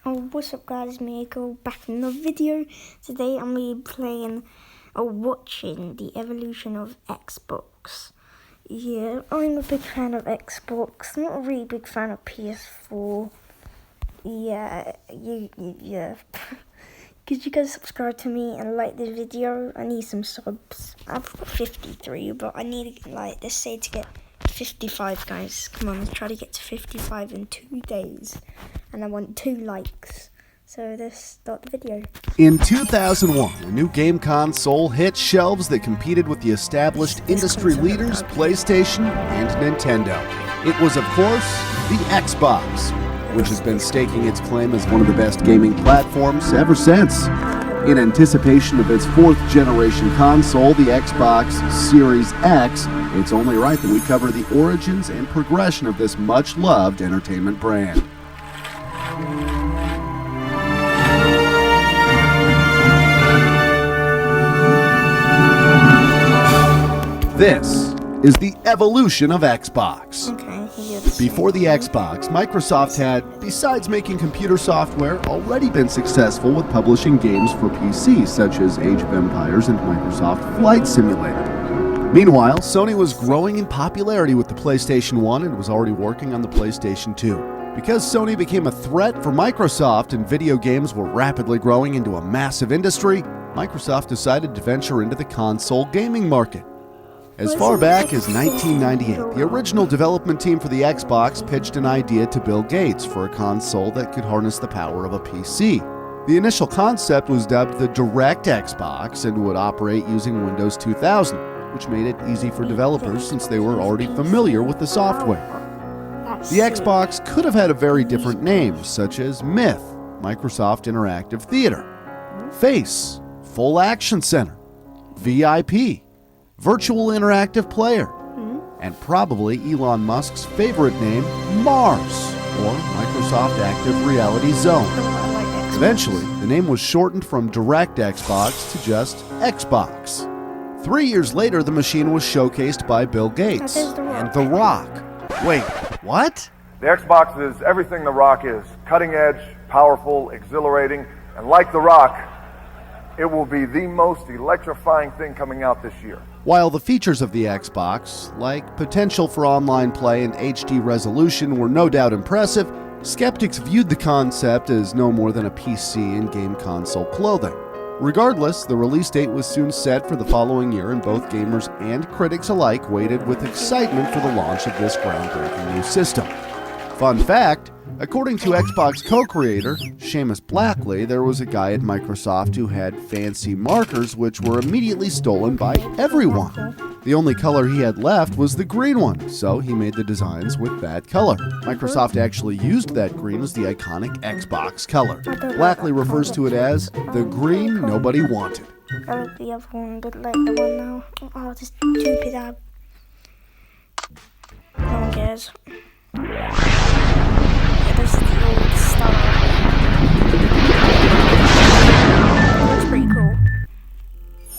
Oh, what's up guys, Miko back in the video. Today I'm going to be playing or watching the evolution of Xbox. Yeah, I'm a big fan of Xbox, not a really big fan of PS4. Yeah. Could you guys subscribe to me and like this video? I need some subs. I've got 53, but I need let's say to get 55 guys. Come on, let's try to get to 55 in 2 days. And I want 2 likes. So let's start the video. In 2001, a new game console hit shelves that competed with the established industry leaders PlayStation and Nintendo. It was, of course, the Xbox, which has been staking its claim as one of the best gaming platforms ever since. In anticipation of its 4th generation console, the Xbox Series X, it's only right that we cover the origins and progression of this much-loved entertainment brand. This is the evolution of Xbox. Before the Xbox, Microsoft had, besides making computer software, already been successful with publishing games for PC, such as Age of Empires and Microsoft Flight Simulator. Meanwhile, Sony was growing in popularity with the PlayStation 1 and was already working on the PlayStation 2. Because Sony became a threat for Microsoft and video games were rapidly growing into a massive industry, Microsoft decided to venture into the console gaming market. As far back as 1998, the original development team for the Xbox pitched an idea to Bill Gates for a console that could harness the power of a PC. The initial concept was dubbed the Direct Xbox and would operate using Windows 2000, which made it easy for developers since they were already familiar with the software. The Xbox could have had a very different name, such as Myth, Microsoft Interactive Theater, Face, Full Action Center, VIP, Virtual Interactive Player, and probably Elon Musk's favorite name, Mars, or Microsoft Active Reality Zone. Eventually, the name was shortened from Direct Xbox to just Xbox. 3 years later, the machine was showcased by Bill Gates and The Rock. Wait, what? The Xbox is everything The Rock is. Cutting edge, powerful, exhilarating, and like The Rock, it will be the most electrifying thing coming out this year. While the features of the Xbox, like potential for online play and HD resolution, were no doubt impressive, skeptics viewed the concept as no more than a PC and game console clothing. Regardless, the release date was soon set for the following year, and both gamers and critics alike waited with excitement for the launch of this groundbreaking new system. Fun fact, according to Xbox co-creator Seamus Blackley, there was a guy at Microsoft who had fancy markers which were immediately stolen by everyone. The only color he had left was the green one, so he made the designs with that color. Microsoft actually used that green as the iconic Xbox color. Blackley refers to it as the green nobody wanted. I like the other one, but like the one now. Oh, this stupid app. No one cares. There's the old star. That's pretty cool.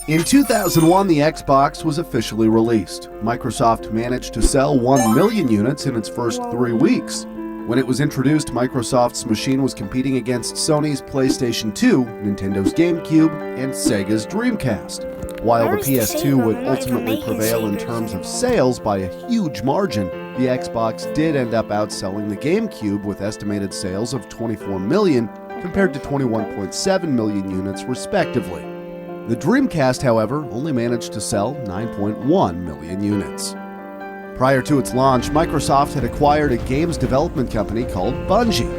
In 2001, the Xbox was officially released. Microsoft managed to sell 1 million units in its first 3 weeks. When it was introduced, Microsoft's machine was competing against Sony's PlayStation 2, Nintendo's GameCube, and Sega's Dreamcast. While the PS2 would ultimately prevail in terms of sales by a huge margin, the Xbox did end up outselling the GameCube with estimated sales of 24 million compared to 21.7 million units respectively. The Dreamcast, however, only managed to sell 9.1 million units. Prior to its launch, Microsoft had acquired a games development company called Bungie.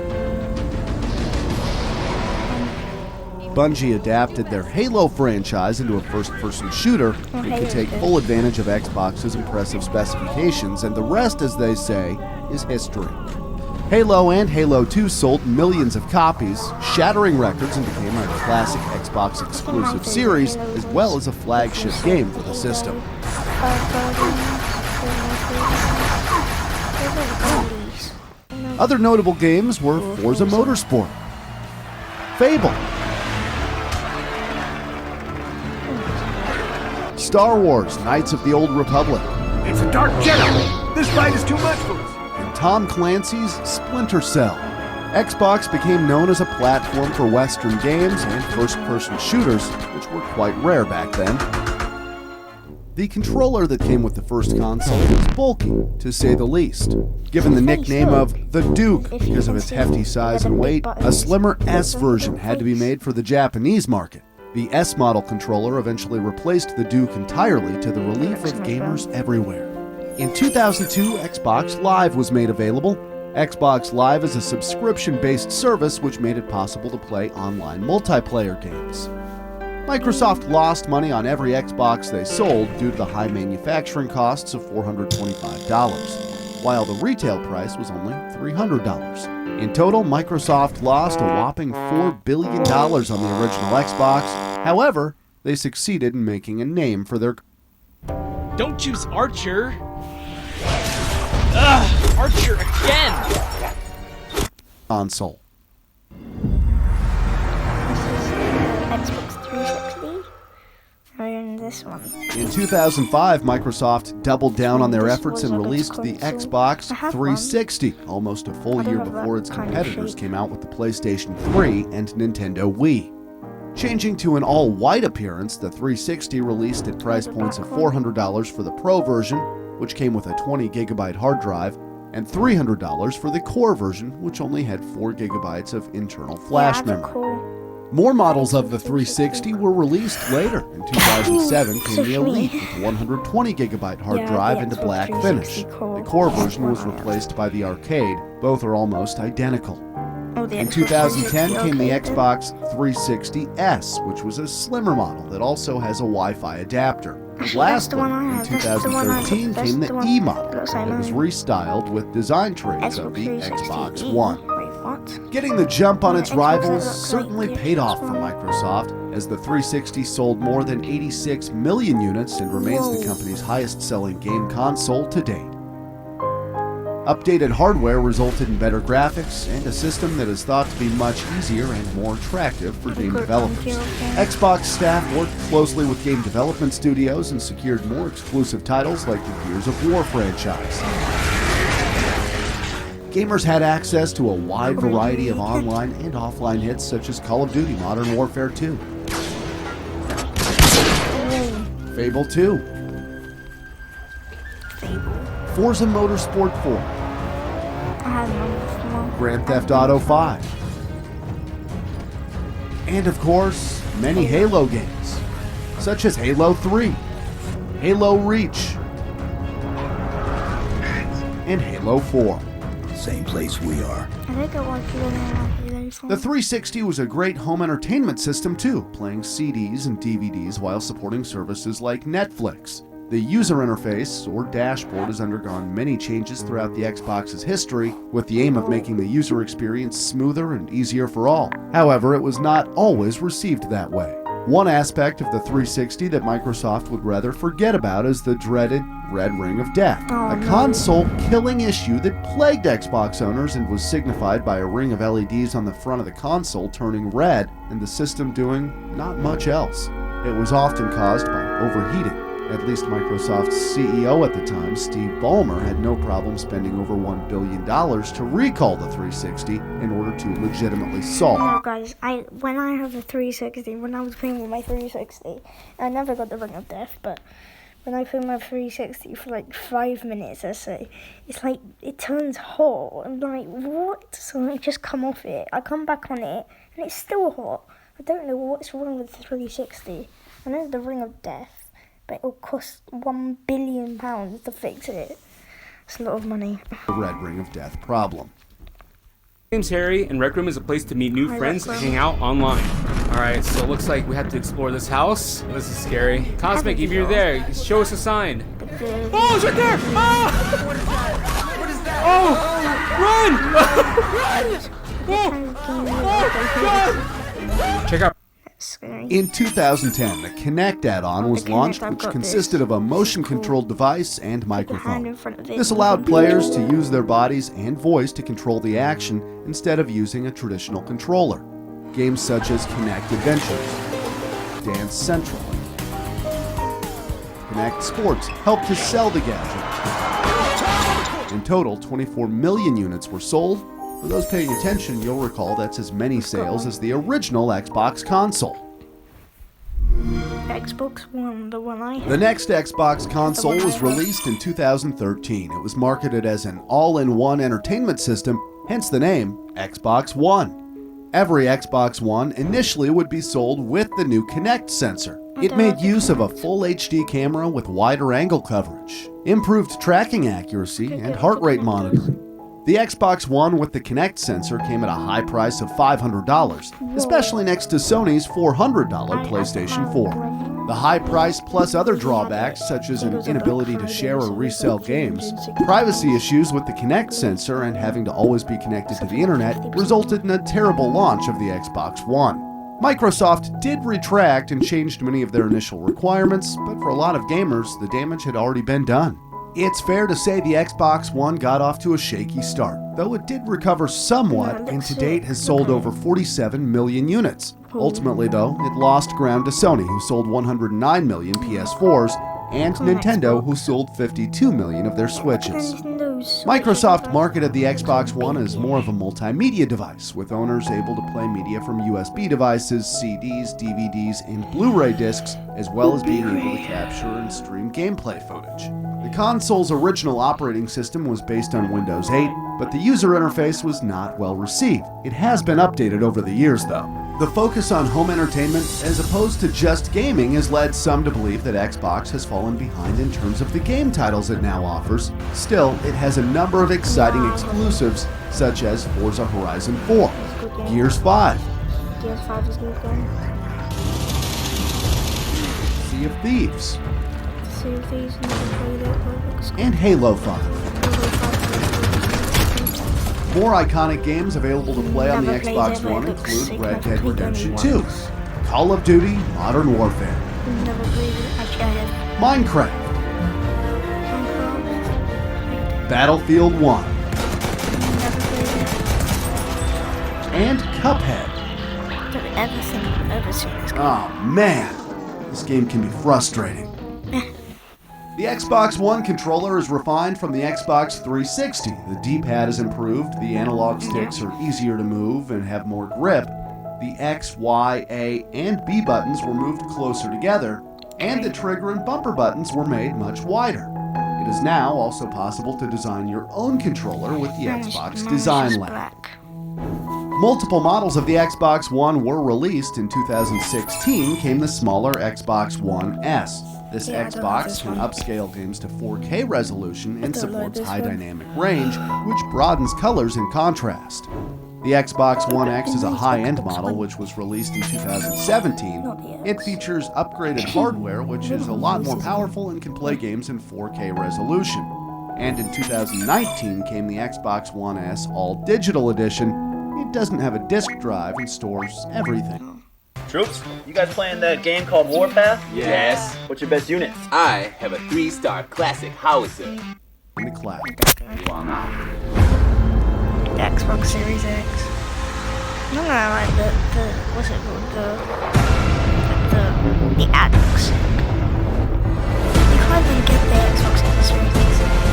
Bungie adapted their Halo franchise into a first-person shooter and could take full advantage of Xbox's impressive specifications, and the rest, as they say, is history. Halo and Halo 2 sold millions of copies, shattering records, and became a classic Xbox exclusive series, as well as a flagship game for the system. Other notable games were Forza Motorsport, Fable, Star Wars: Knights of the Old Republic. It's a Dark Jedi! This fight is too much for us! And Tom Clancy's Splinter Cell. Xbox became known as a platform for Western games and first-person shooters, which were quite rare back then. The controller that came with the first console was bulky, to say the least. Given the nickname of the Duke because of its hefty size and weight, a slimmer S version had to be made for the Japanese market. The S model controller eventually replaced the Duke entirely to the relief of gamers everywhere. In 2002, Xbox Live was made available. Xbox Live is a subscription-based service which made it possible to play online multiplayer games. Microsoft lost money on every Xbox they sold due to the high manufacturing costs of $425, while the retail price was only $300. In total, Microsoft lost a whopping $4 billion on the original Xbox. However, they succeeded in making a name for their... Don't choose Archer! Ugh! Archer again! console. Xbox 360. And this one. In 2005, Microsoft doubled down on their efforts and released the Xbox 360, almost a full year before its competitors came out with the PlayStation 3 and Nintendo Wii. Changing to an all-white appearance, the 360 released at price points of $400 for the Pro version, which came with a 20GB hard drive, and $300 for the Core version, which only had 4GB of internal flash memory. More models of the 360 were released later. In 2007 came the Elite with 120GB hard drive and a black finish. The Core version was replaced by the Arcade. Both are almost identical. In 2010 came the Xbox 360S, which was a slimmer model that also has a Wi-Fi adapter. Lastly, in 2013 came the E model that was restyled with design traits of the Xbox One. Getting the jump on its rivals certainly paid off for Microsoft, as the 360 sold more than 86 million units and remains the company's highest-selling game console to date. Updated hardware resulted in better graphics and a system that is thought to be much easier and more attractive for game developers. Xbox staff worked closely with game development studios and secured more exclusive titles like the Gears of War franchise. Gamers had access to a wide variety of online and offline hits such as Call of Duty Modern Warfare 2, Fable 2, Forza Motorsport 4, Grand Theft Auto 5, and of course, many Halo games, such as Halo 3, Halo Reach, and Halo 4. Same place we are. The 360 was a great home entertainment system too, playing CDs and DVDs while supporting services like Netflix. The user interface, or dashboard, has undergone many changes throughout the Xbox's history, with the aim of making the user experience smoother and easier for all. However, it was not always received that way. One aspect of the 360 that Microsoft would rather forget about is the dreaded Red Ring of Death, a console-killing issue that plagued Xbox owners and was signified by a ring of LEDs on the front of the console turning red and the system doing not much else. It was often caused by overheating. At least Microsoft's CEO at the time, Steve Ballmer, had no problem spending over $1 billion to recall the 360 in order to legitimately solve. No, guys, when I have a 360, when I was playing with my 360, I never got the Ring of Death, but when I play my 360 for like 5 minutes, I say, it's like, it turns hot. I'm like, what? So I just come off it. I come back on it, and it's still hot. I don't know what's wrong with the 360. I know the Ring of Death, but it'll cost £1 billion to fix it. It's a lot of money. The Red Ring of Death problem. My name's Harry, and Rec Room is a place to meet new friends and hang out online. Alright, so it looks like we have to explore this house. This is scary. Cosmic, if you're there, show us a sign. Oh, it's right there! Oh! What is that? Oh! Run! Check out. In 2010, the Kinect add-on was launched, which consisted of a motion-controlled device and microphone. This allowed players to use their bodies and voice to control the action instead of using a traditional controller. Games such as Kinect Adventures, Dance Central, Kinect Sports helped to sell the gadget. In total, 24 million units were sold, For those paying attention, you'll recall that's as many sales as the original Xbox console. Xbox One, the one I had. The next Xbox console was released in 2013. It was marketed as an all-in-one entertainment system, hence the name Xbox One. Every Xbox One initially would be sold with the new Kinect sensor. It made use of a full HD camera with wider angle coverage, improved tracking accuracy, and heart rate monitoring. The Xbox One with the Kinect sensor came at a high price of $500, especially next to Sony's $400 PlayStation 4. The high price plus other drawbacks such as an inability to share or resell games, privacy issues with the Kinect sensor, and having to always be connected to the internet resulted in a terrible launch of the Xbox One. Microsoft did retract and changed many of their initial requirements, but for a lot of gamers, the damage had already been done. It's fair to say the Xbox One got off to a shaky start, though it did recover somewhat and to date has sold over 47 million units. Ultimately, though, it lost ground to Sony, who sold 109 million PS4s, and Nintendo, who sold 52 million of their Switches. Microsoft marketed the Xbox One as more of a multimedia device, with owners able to play media from USB devices, CDs, DVDs, and Blu-ray discs, as well as being able to capture and stream gameplay footage. The console's original operating system was based on Windows 8, but the user interface was not well received. It has been updated over the years, though. The focus on home entertainment, as opposed to just gaming, has led some to believe that Xbox has fallen behind in terms of the game titles it now offers. Still, it has a number of exciting exclusives, such as Forza Horizon 4, Gears 5, Gears 5 is good game. Sea of Thieves, Sea of Thieves, never played it, but it looks and Halo 5. Halo 5. More iconic games available to play on the Never played Xbox it, but One it looks include sick. Red I've Dead played Redemption only 2, once. Call of Duty Modern Warfare, Never played it. Actually, I have Minecraft, Minecraft. Battlefield 1, Never played it. and Cuphead. Don't ever think I've ever seen this game. Oh man, this game can be frustrating. The Xbox One controller is refined from the Xbox 360. The D-pad is improved, the analog sticks are easier to move and have more grip. The X, Y, A, and B buttons were moved closer together, and the trigger and bumper buttons were made much wider. It is now also possible to design your own controller with the Xbox Design Lab. Black. Multiple models of the Xbox One were released. In 2016 came the smaller Xbox One S. This Yeah, I don't have Xbox this can one. upscale games to 4K resolution and don't like supports this high one. dynamic range, which broadens colors and contrast. The Xbox One X is a high-end model which was released in 2017. Not the X. It features upgraded hardware which is a lot more powerful and can play games in 4K resolution. And in 2019 came the Xbox One S All-Digital Edition. It doesn't have a disk drive and stores everything. Troops, you guys playing that game called Warpath? Yes. What's your best unit? I have a 3-star classic howitzer. In the cloud. The Xbox Series X. No, I like the what's it called? The ad looks sick. You can't even get the Xbox Series X.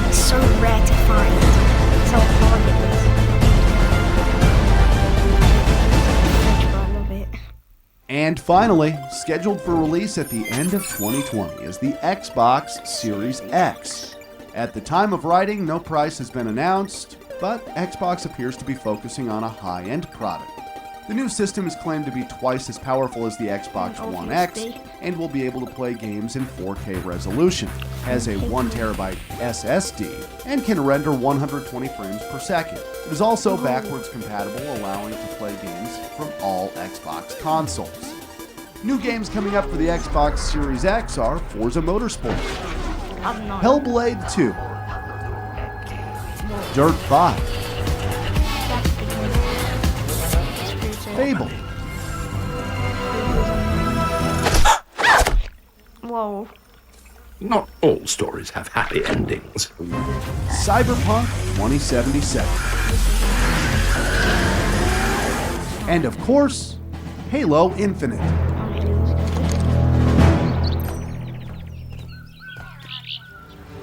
It's so rare to find. It's so hard it is. I love it. And finally, scheduled for release at the end of 2020 is the Xbox Series X. At the time of writing, no price has been announced, but Xbox appears to be focusing on a high-end product. The new system is claimed to be twice as powerful as the Xbox One X and will be able to play games in 4K resolution, has a 1TB SSD, and can render 120 frames per second. It is also backwards compatible, allowing it to play games from all Xbox consoles. New games coming up for the Xbox Series X are Forza Motorsport, I'm not. Hellblade 2, Dirt 5, That's the game. It's pretty sick. Fable, Whoa. Not all stories have happy endings. Cyberpunk 2077, and of course, Halo Infinite.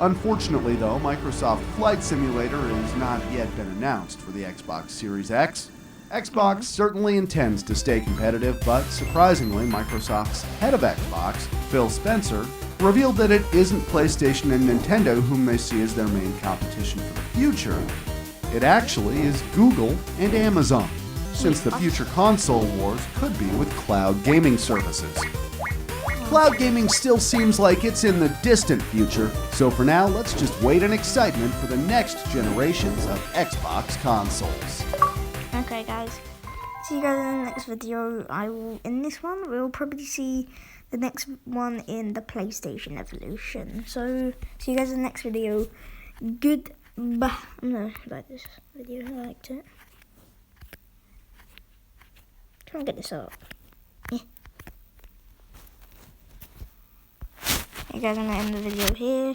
Unfortunately, though, Microsoft Flight Simulator has not yet been announced for the Xbox Series X. Xbox certainly intends to stay competitive, but surprisingly, Microsoft's head of Xbox, Phil Spencer, revealed that it isn't PlayStation and Nintendo whom they see as their main competition for the future. It actually is Google and Amazon, since the future console wars could be with cloud gaming services. Cloud gaming still seems like it's in the distant future, so for now, let's just wait in excitement for the next generations of Xbox consoles. Okay guys, see you guys in the next video. In this one, we'll probably see the next one in the PlayStation Evolution. So, see you guys in the next video. Goodbye. No, like this video, I liked it. Try and get this up. Yeah. Hey guys, I'm gonna end the video here.